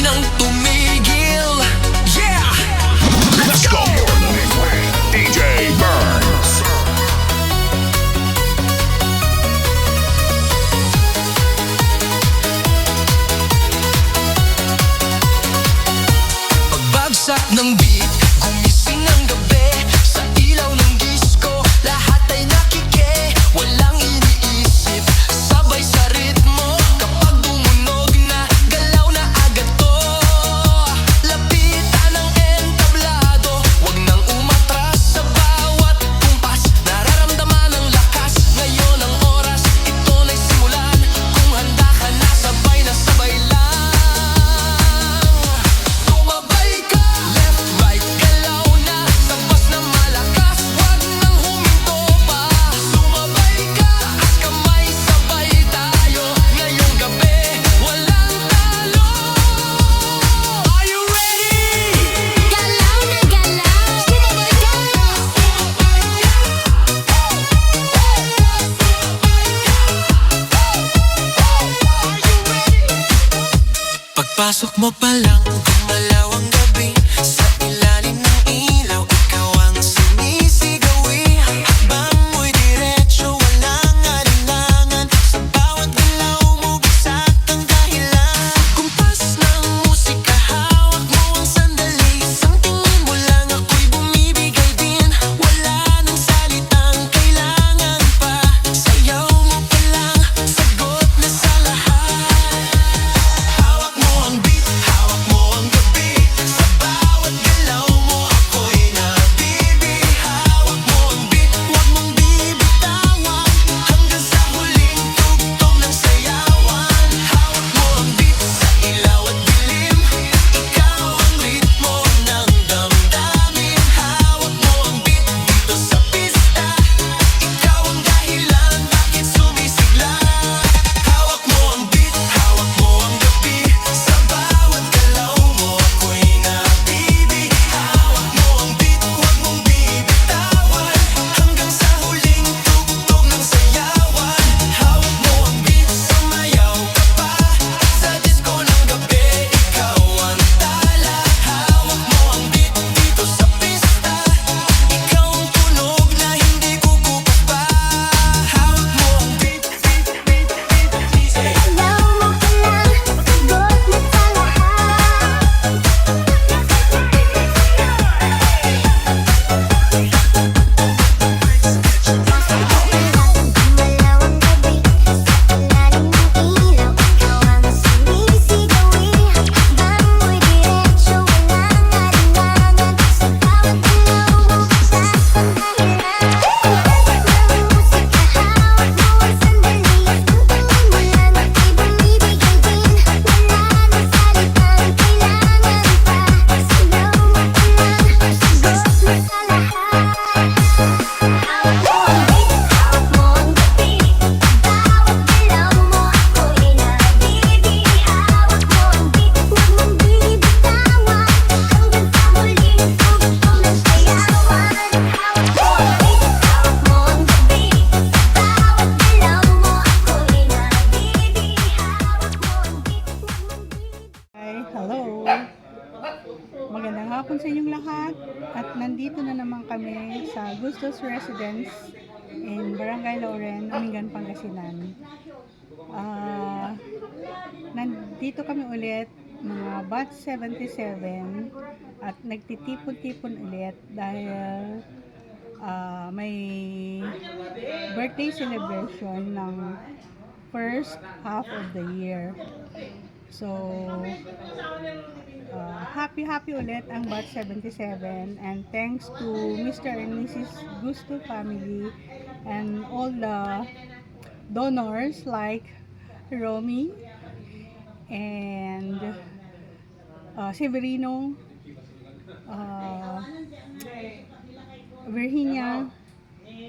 nang tumigil. Yeah! Let's go! DJ Burns. Pagbagsak ng beat, gumising ang gabi. Sa ilaw ng disco, lahat ay nakike. Walang iniisip, sabay sa ritmo. Kapag bumunog na, galaw na agad to. Lapitan ng entablado, wag nang umatras sa bawat kumpas. Nararamdaman ang lakas, ngayon ang oras, ito na'y simulan. Kung handa ka na, sabay na sabay lang. Tumabay ka, left, right, galaw na. Sabas na malakas, wag nang huminto pa. Sumabay ka, taas kamay, sabay tayo. Ngayong gabi, walang talo. Are you ready? Galaw na galaw. Sumabay ka! Pagpasok mo pa lang, gumalaw ang gabi. Sa ilalim ng ilaw, ikaw ang sumisigawi. Hakbang mo'y diretso, walang alinlangan. Sa bawat galaw mo, bisak ang dahilan. Kumpas ng musika, hawak mo ang sandali. Isang tingin mo lang, ako'y bumibigay din. Wala nang salitang kailangan pa. Sayaw mo pa lang, sagot na sa lahat. Hawak mo ang beat, hawak mo ang gabi. Sa bawat galaw mo, ako'y nabibi. Hawak mo ang beat, huwag mong bibitawan. Hanggang sa huling tugtog ng sayawan. Hawak mo ang beat, sa ilaw at dilim. Ikaw ang ritmo ng damdamin. Hawak mo ang beat, dito sa pista. Ikaw ang dahilan, bakit sumisigla. Hawak mo ang beat, hawak mo ang gabi. Sa bawat galaw mo, ako'y nabibi. Hawak mo ang beat, huwag mong bibitawan. Hanggang sa huling tugtog ng sayawan. Hawak mo ang beat, sumayaw ka pa. Sa disco ng gabi, ikaw ang tala. Hawak mo ang beat, dito sa pista. Ikaw ang tunog na hindi kukupas pa. Hawak mo ang beat, beat, beat, beat, beat. Galaw mo pa lang. Sagot na sa lahat. Gumalaw ang gabi. Sa ilalim ng ilaw, ikaw ang sumisigawi. Hakbang mo'y diretso, walang alinlangan. Sa bawat galaw mo, bisak ang dahilan. Kumpas ng musika, hawak mo ang sandali. Isang tingin mo lang, ako'y bumibigay din. Wala nang salitang kailangan pa. Sayaw mo pa lang, sagot na sa lahat. Hawak mo ang beat, hawak mo ang gabi. Bawat galaw mo, ako'y nabibi. Hawak mo ang beat, huwag mong bibitawan. Hanggang sa huling tugtog ng sayawan. Hawak mo ang beat, hawak mo ang gabi. Bawat galaw mo, ako'y nabibi. Hawak mo ang beat, huwag mong bibitawan. Hi, hello! Magandang hapon sa inyong lahat at nandito na naman kami sa Gustos Residence in Barangay Lauren, Amigan, Pangasinan. Nandito kami ulit mga batch 77 at nagtitipon-tipon ulit dahil may birthday celebration ng first half of the year. So, happy ulit ang batch 77 and thanks to Mr. and Mrs. Gusto family and all the donors like Romy and Severino, Virginia,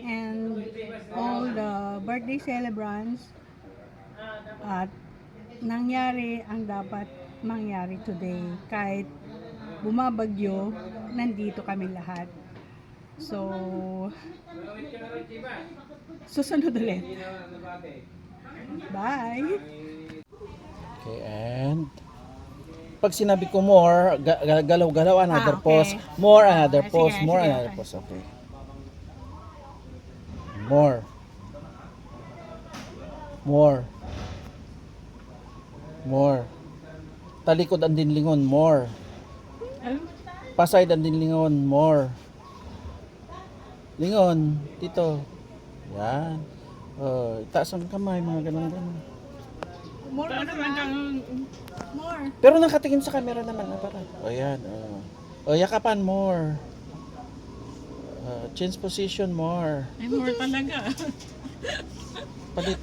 and all the birthday celebrants. At nangyari ang dapat mangyari today. Kahit bumabagyo, nandito kami lahat. So, susunod ulit. Bye! Okay, and pag sinabi ko more, galaw-galaw, another okay. pause. More, another Sige, pause. sige, More, okay. another pause. Okay. More. More. More. Talikod ang dinlingon, more. Paside ang dinlingon, more. Lingon, dito. Yan. Itaas ang kamay, mga ganun-ganun. More ano ba? More. Pero nakatingin sa camera naman na para. O yan. Yakapan more. Change position more. Ay, more talaga. Palit.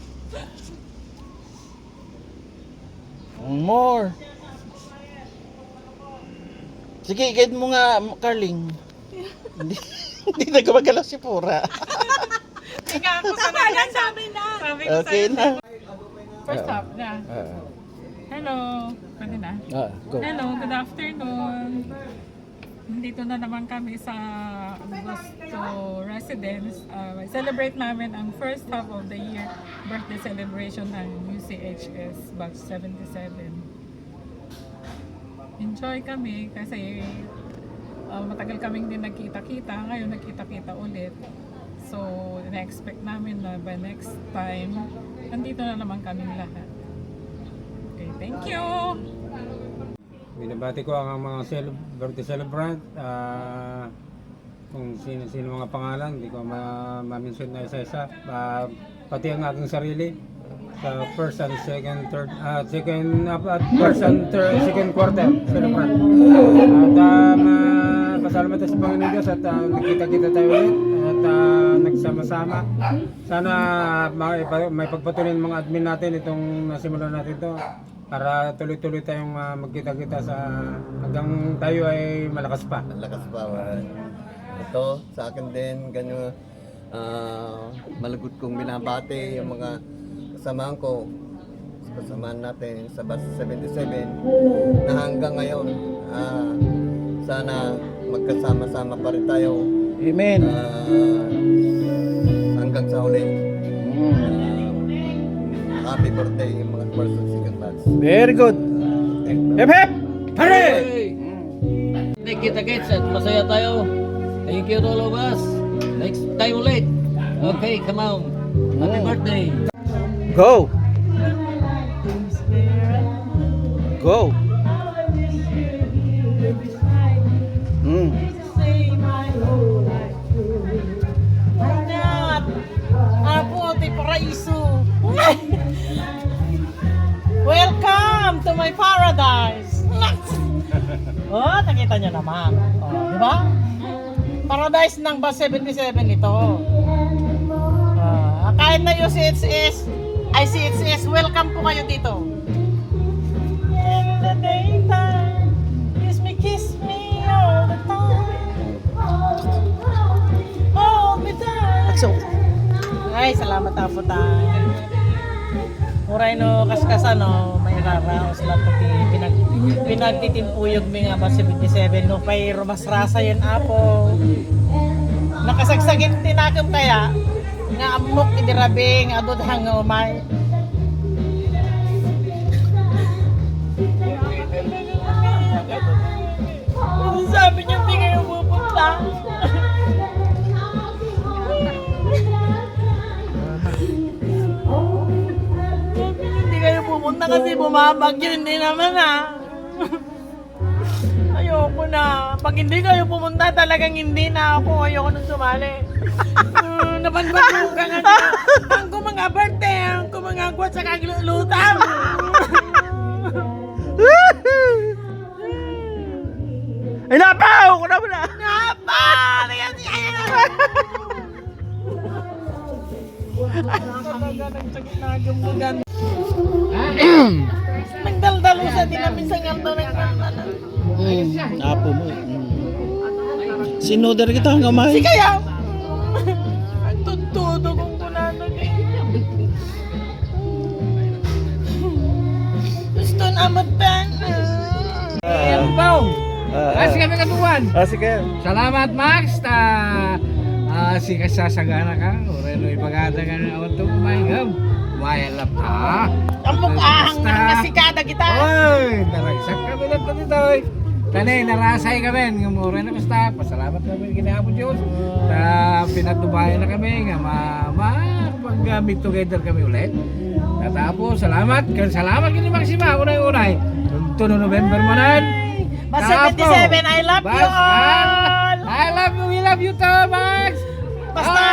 More. Sige, guide mo nga, Carling. Hindi na gumagalaw si Pura. Ikaw ako sa sabi na. Sabi ko Okay sa'yo. na. First up na. Hello. Pwede na? Go. Hello, good afternoon. Nandito na naman kami sa Gusto Residence. Celebrate namin ang first half of the year birthday celebration ng UCHS Batch 77. Enjoy kami kasi matagal kaming din nagkita-kita. Ngayon nagkita-kita ulit. So, na-expect namin na by next time, nandito na naman kaming lahat. Okay, thank you! Binabati ko ang mga birthday celebrant, kung sino mga pangalan, hindi ko ma-mention na isa-isa, pati ang aking sarili sa first and second, third, second quarter celebrant. At pasalamat sa Panginoon Diyos at nakita-kita tayo ulit at nagsama-sama. Sana may pagpatuloy ng mga admin natin itong nasimulan natin ito para tuloy-tuloy tayong magkita-kita hanggang tayo ay malakas pa. Lakas pa. Ito, sa akin din, ganyan, malagot kong binabati yung mga kasamahan ko, kasamahan natin sa Batch 77 na hanggang ngayon, sana magkasama-sama pa rin tayo. Amen. Hanggang sa huli. Happy birthday mga first and second batch. Very good. Hep hep! Hooray! Kita-kits at masaya tayo. Thank you to all of us. Next time ulit. Okay, come on. Happy birthday. Go! Go! Apo, te paraiso. Welcome to my paradise. Oh, nakita nyo naman. Oh, di ba? Paradise ng Batch 77 ito. Kahit na yung CHS, welcome po kayo dito. In the daytime, kiss me all the time. Hold me tight. Ay, salamat po tayo. Muray no kaskasan no, may raraos lang pati pinagtitimpuyog mi nga Batch 77 no pay rumasrasa yan apo. Nakasagsagit tinakam kaya nga amok idirabe nga adod hang umay. Sabi niya hindi kayo pupunta. Hindi kayo pupunta kasi bumabagyo, hindi naman Ayoko na. Pag hindi kayo pumunta, talagang hindi na ako. Ayoko nang sumali. Nabanbag ka nga. Ang kumangabarte, ang kumangagwat sa kaglulutan. Ay, napaw! Kuna mo na! Napa! Ayan siya! Nagdaldalo sa tinamin sa ngaldo ng Apo mo. Sinoder kita hanggang Si may. kaya! Tutudo kong kunano Gusto na matan. Kasi kami katuwan. Sige. Salamat Max. Si kasasagana ka. Oreno ipagada ka na awat to kumahingam. Mayalap ka. Ang mukha ang nasikada na kita. Oy, naragsak kami lang ito dito. Kani, narasay kami. Ngumura na basta. Pasalamat kami ginahapon Diyos. Pinatubayan na kami nga mag-meet together kami ulit. Natapos, salamat. Salamat kini Maxima. Unay-unay. Ito no November mo na. Bas 77, I love you all. I love you. We love you too, Max. Basta,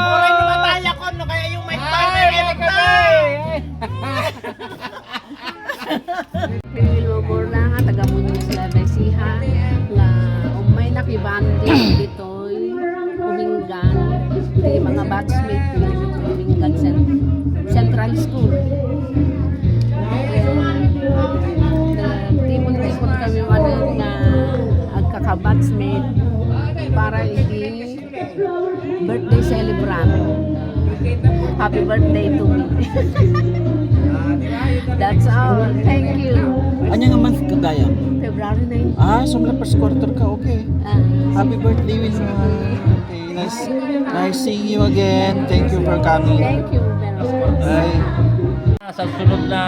muray na mataya ko, no, kaya yung may partner yan na. Pinilobor na nga, taga mo nung sila Besiha, nga umay nakibandi dito, Uminggan, di mga batchmate, Uminggan Central School. Timon-timon kami ano na agkaka-batchmate para hindi birthday celebrant. Happy birthday to me. That's all. Thank you. Anya nga month kagaya? February 9. So mula first quarter ka, okay. Happy birthday, Wilma. Okay, nice seeing you again. Thank you for coming. Thank you very much. Bye. Sa sunod na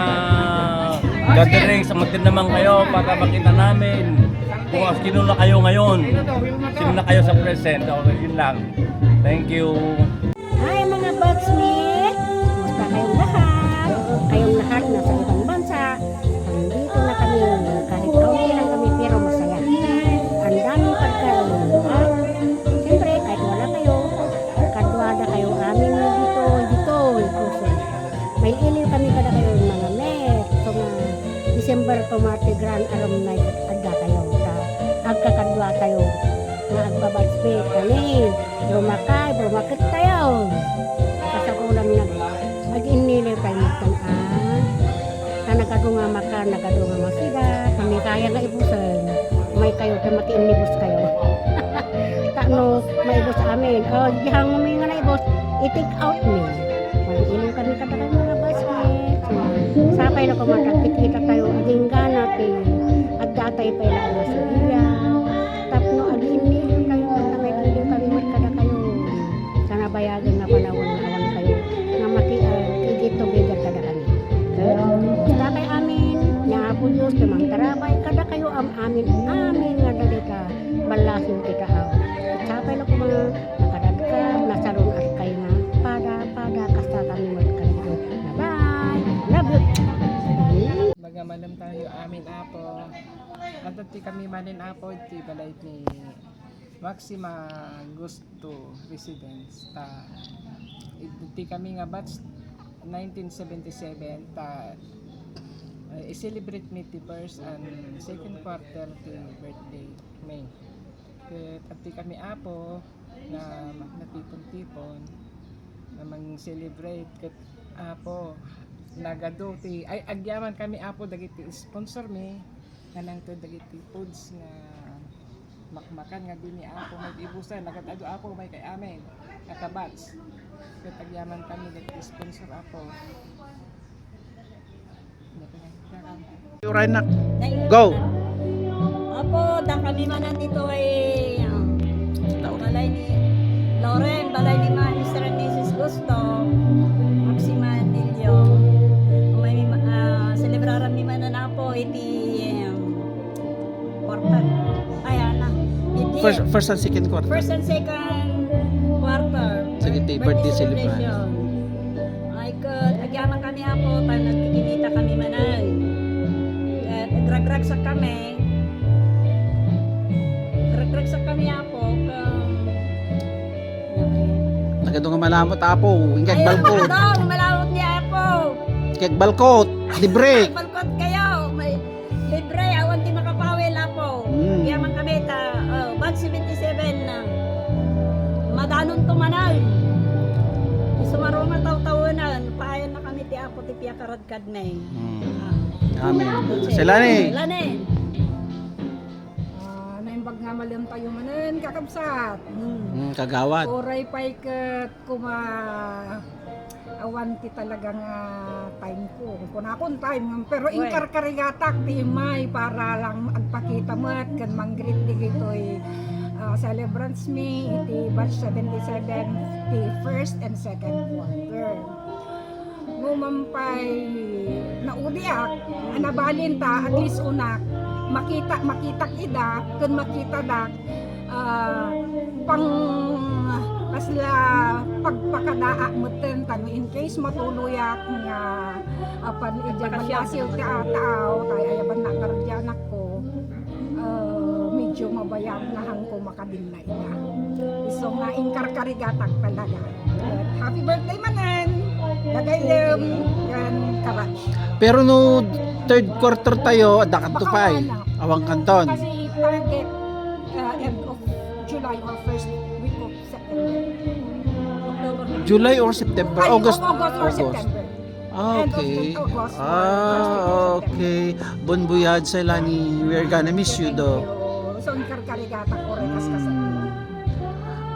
gathering, samatin naman kayo para makita namin kung sino na kayo ngayon. Sino na kayo sa present. Okay, yun lang. Thank you. Hi mga batchmate! Kumusta kayong lahat? Kayong lahat nasa ibang bansa. Nandito na kami. Kahit kaunti lang kami pero masaya. Ang daming pagkain. At siyempre kahit wala kayo, kadwada kayo amin dito. May iliw kami kada kayo mga met. So nga, December pumati grand alumni agda kayo. Agkakadwa kayo. Nga agbabatchmate kami. Brumakit tayo. Kasakulang mag-inilay tayo magtanaan. Nagadunga maka, nagadunga masida. Kami kaya nga ibusan. May kayo, kaya maki-inibus kayo. Takno, maibos amin. Dihang may nga naibos, i-take out me. Mag-inilay kami katakan mga basket. Sapay na kumatagkit-kita tayo. Aging ganat eh. Agdatay pa ilang nasa iya. Tapno, aging-inilay kayo. Magtangay-inilay kami magkada kayo. Sana bayagan na panawon na awan kayo. Na maki-igit together kada kami. Kita kay amin. Nya po Diyos, tumang tarabay. Kada kayo amin nga dali ka. Balasin kita aw. Sapay na mga nakadagkag. Nasaroon at kayo na. Pada, kasta kami magkaligo. Bye-bye. Love you. Bagamanam tayo amin apo. At ti kami manin apo, ti balay ni Maxima Gusto Residence. Ti kami nga batch 1977 i-celebrate me ti first and second quarter ti birthday May. At ti kami apo na natipon-tipon na mang-celebrate ket apo nagado ti ay agyaman kami apo dagiti sponsor me kanang to dagiti foods nga makmakan nga dini apo mag-ibusan nagatado apo may kay amin kakabats ket agyaman kami dagiti sponsor apo. Right na. Go. Apo, da kami man nandito ay balay ni Loren, balay ni Mr. and Mrs. Gusto, Maxima Nilio. May celebraran mi man na po iti quarter. Ay ana. First and second quarter. First and second quarter. Sige, birthday celebration. Ay kat agyaman kami apo, tayo nagkikinita kami manay. Nagrag-rag sa kami. Nagrag-rag sa kami apo. Nagadong nga malamot apo. Ingkag balkot. Ayun, malawot niya apo. Ingkag balkot. Libre. Ay, balkot kayo. May libre. Awan di makapawil apo. Yaman kami batch 77 na. Madanon tumanan. Sumaro na taw-tawanan. Paayan na kami ti apo ti piakaradkad na eh. Amen. Selane. Lane. Naimbag nga malam tayo manen kakabsat. Kagawad. Oray pa'y kat awan ti talagang time ko. Kung akong time, pero inkarkarigatak ti may para lang agpakita mo at kan manggrit di gito'y celebrants me iti batch 77 ti first and second quarter. Ngumampay naudiak, anabalinta, at least unak, makita ida, kun makita dak, pang kasla pagpakadaa meten tan in case matuluyak nga apan ija magyasil ti atao tay ayaban na kardianak ko medyo mabayag na hang ko makadinlay na iso nga inkarkarigatak talaga. Happy birthday manan dagayem yan karach Pero no third quarter tayo, dakat to pa eh. Awang kanton. kasi target end of July or first week of September. July or September? Ay, August. August or September. Ah, End of okay. August or Ah, first week of okay. Bon voyage sa Lani. We're gonna miss you do. So, karkarigata ko rin kaskasan.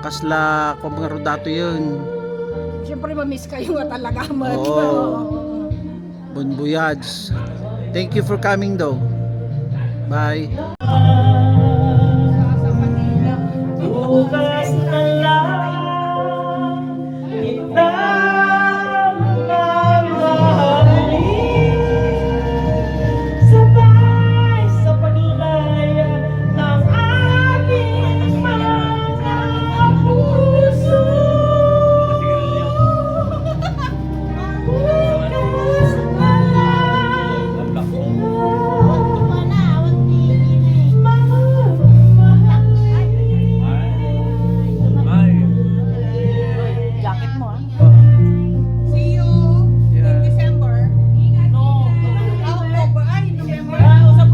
Kasla ko mga rodato yun. Siyempre, mamiss kayo nga talaga. Oo. Bon voyage. Thank you for coming though. Bye. Bukas na lang kita mamahalin sabay sa paglaya ng ating mga puso. Bukas na lang jacket mo ah. See you in December. No. October. Ay, November. Usap.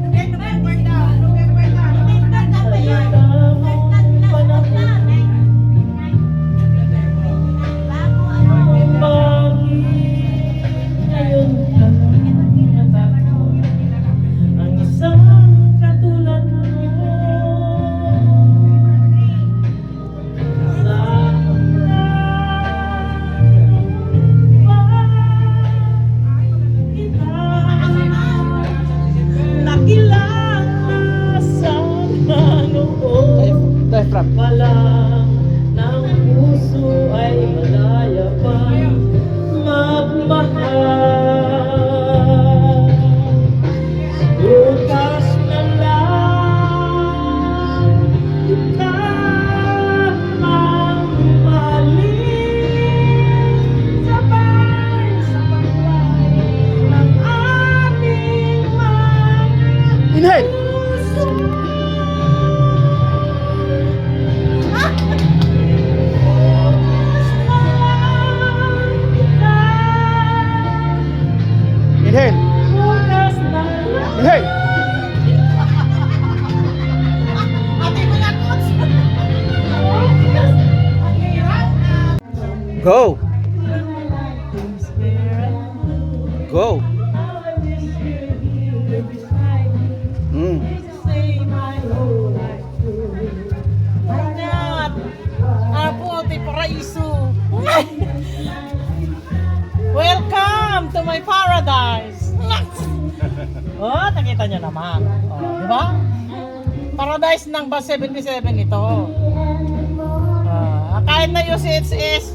November daw. November daw. Ang isang katulad mo nakilala sa noon Diaphragm. wala ng puso ay malaya pa magmahal. Bukas na lang kita mamahalin sabay sa paglay ng ating mga Inhale. puso. Inhale. Bukas na lang. Inhale. Go. Go. Apo, te paraiso. Welcome to my paradise. Oh, nakita nyo naman. Oh, di ba? Paradise ng bus 77 ito. Kahit na yung CHS,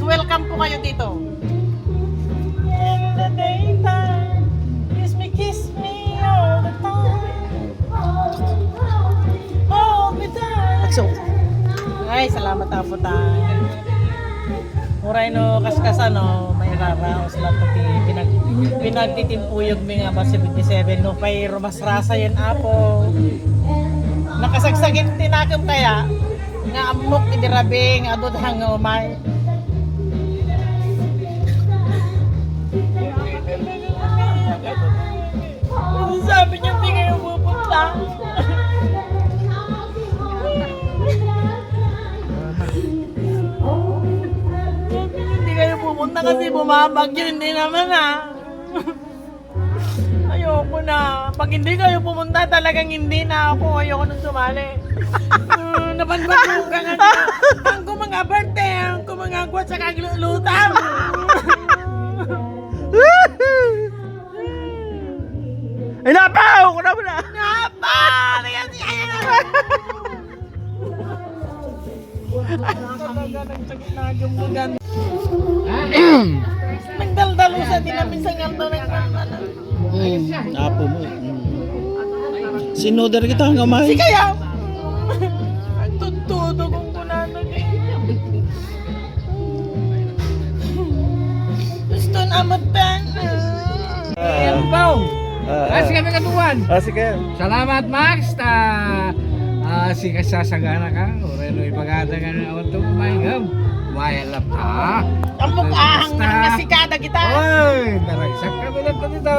welcome po kayo dito. In the daytime, kiss me all the time. Hold me tight. So, Ay, salamat po tayo. Muray no kaskasan no, may raraos lang pati pinagtitimpuyog mi nga ba 77 no pay rumas rasa yan apo. Nakasagsagin tinakam kaya nga amok idirabing adot hang umay. Sabi niya hindi kayo pupunta. Hindi kayo pupunta kasi bumabagyo, hindi naman Ayoko na. Pag hindi kayo pumunta, talagang hindi na ako. Ayoko nang sumali. Nabanbag ka nga. Ang kumangabarte, ang kumangagwat sa kaglulutam. ay napaw! Kuna mo na! Napa! Talaga nagsakit na yung mugan. Minsan din na minsan nga to Apo mo. Sinoder kita hanggang mahal. Si kaya. Tutudo kung kunano ni. Gusto na matan. Kasi kami katuwan. Sige. Salamat Max. Si kasasagana ka. Oreno ipagada ka na awat to kumain. Wala pa. Ang mukhaang nakasikada kita. Oy, naragsak kami lang pa dito.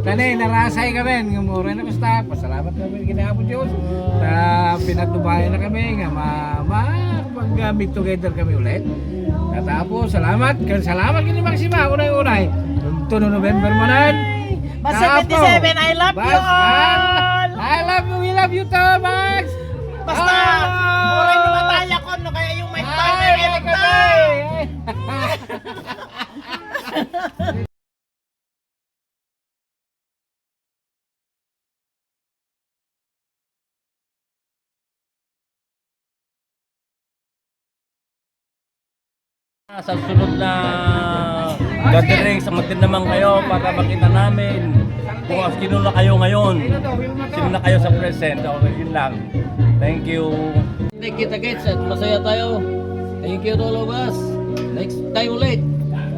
Tanay, narasay kami. Nga mo rin ako sa pasalamat kami ginahapon Diyos. Pinatubayan na kami nga mag-meet together kami ulit. Tapos, salamat kini Maxima. Unay-unay. 2 November mo na. Mas 77, I love you all. I love you, we love you too, Max. Basta, muray namataya ko, no, kaya yung may timer, Sa sunod na gathering, samatin naman kayo para makita namin kung sino na kayo ngayon, sino na kayo sa present. Okay, yun lang. Thank you. Kita kits at masaya tayo. Thank you to all of us. Next time ulit.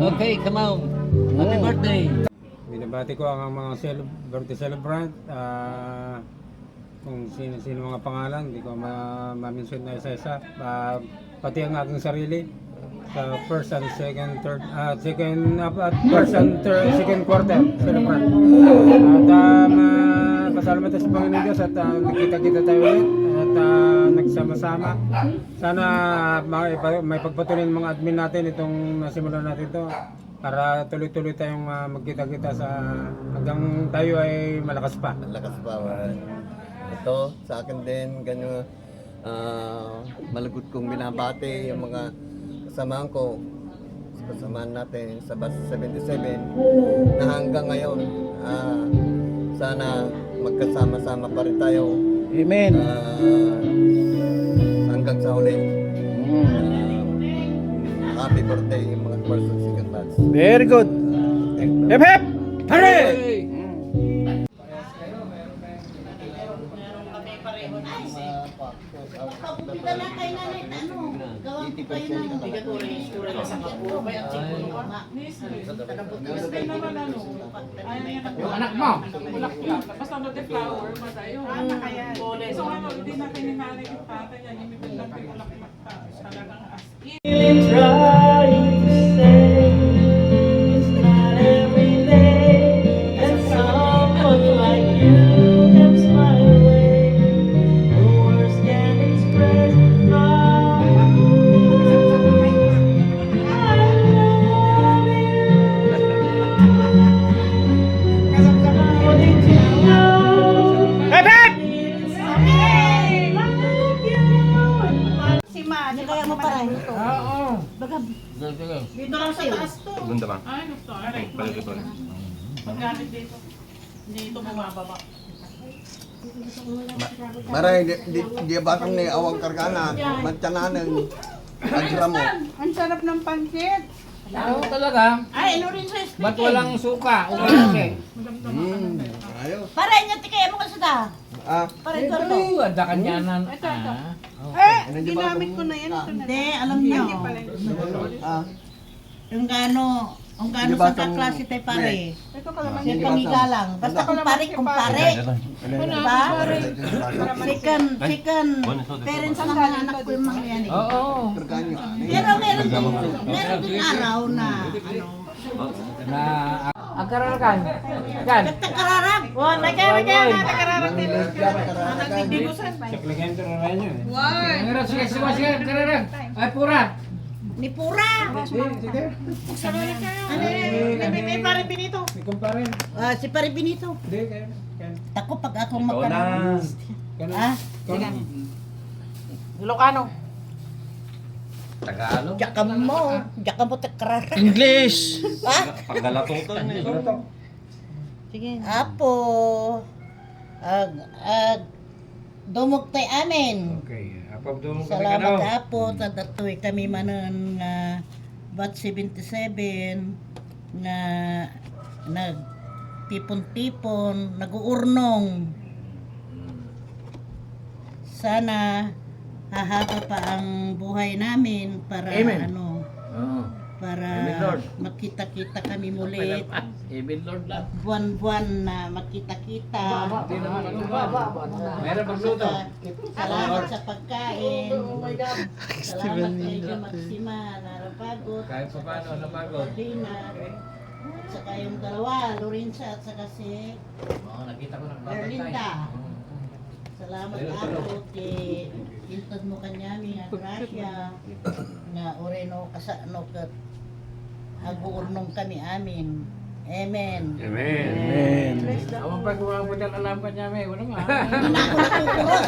Okay, come on. Happy birthday. Binabati ko ang mga birthday celebrant. Kung sino mga pangalan, hindi ko ma-mention na isa-isa. Pati ang aking sarili. Sa first and second, third, second quarter celebrant. At pasalamat sa Panginoon Diyos at nakita-kita tayo ulit at nagsama-sama. Sana may pagpatuloy ng mga admin natin itong nasimulan natin ito para tuloy-tuloy tayong magkita-kita hanggang tayo ay malakas pa. Malakas pa. Ito, sa akin din, ganyan, malagot kong binabati yung mga kasamahan ko, kasamahan natin sa Bus 77 na hanggang ngayon, sana magkasama-sama pa rin tayo. Amen. Hanggang sa huli. Happy birthday yung mga first and second batch. Very good. Hip hip! Hooray! Yung anak mo! Basta no the flower, matayo. Kaya, so ano, hindi natin ninanay yung tatay niya, yung may lang ulak talagang as in. Kaya mo pa rin ito. Oo. Dito lang sa taas to. Ganda ba? Ay, gusto. Ay, maggamit dito. Hindi ito bumababa. Maray, di batang ni awang kargana, matyanan agra mo. Ang sarap ng pancit. Oo talaga. Ay, ilo rin sa stick. Ba't walang suka? O kasi? Ayos. Para inyo tikay mo kasi ta. Para ito to. Ada kanyanan. Ginamit ko na yan. Hindi, alam niyo. Yung gano sa kaklase tayo pare. Ito kalaman. Siya pangigalang. Basta kumpare. Diba? Second parents ng mga anak ko yung mga yan eh. Oo. Pero meron din araw na Na agarakan. Kan. Nagtakararag. Oh, nagtakararag din. Nagdigusan. Saklagan to na niyo. Why? Ngira sige kararag. Ay pura. Ni Pura. Sige. May pare Benito. Si kumpare. Si pare Benito. Hindi kaya. Tako pag akong magkaroon. Ah? Ilocano. Tagalog. Diyan mo takararag. English! Ha? Paggalatong to. Sige. Apo. Dumog tayo amin. Okay. Apag doon ka Salamat apo. Tadatoy kami manon nga Bat 77 nga nagtipon-tipon, nag-uurnong. Sana hahaba pa ang buhay namin para Amen. para Amen, Lord. makita-kita kami muli. Amen, Lord lang. Buwan-buwan na makita-kita. Meron magluto. Salamat sa pagkain. Salamat kay Maxima na napagod. Kahit pa paano, napagod. Lina. At saka yung dalawa, Lorenza at saka si Nakita ko Erlinda. Salamat ako kay hintod mo kanyami nga grasya nga oreno kasano kat aguurnong kami amin. Amen. Amen. Ako pag kumapagdala alam ka niya, may wala nga. Hindi na ako natuturos.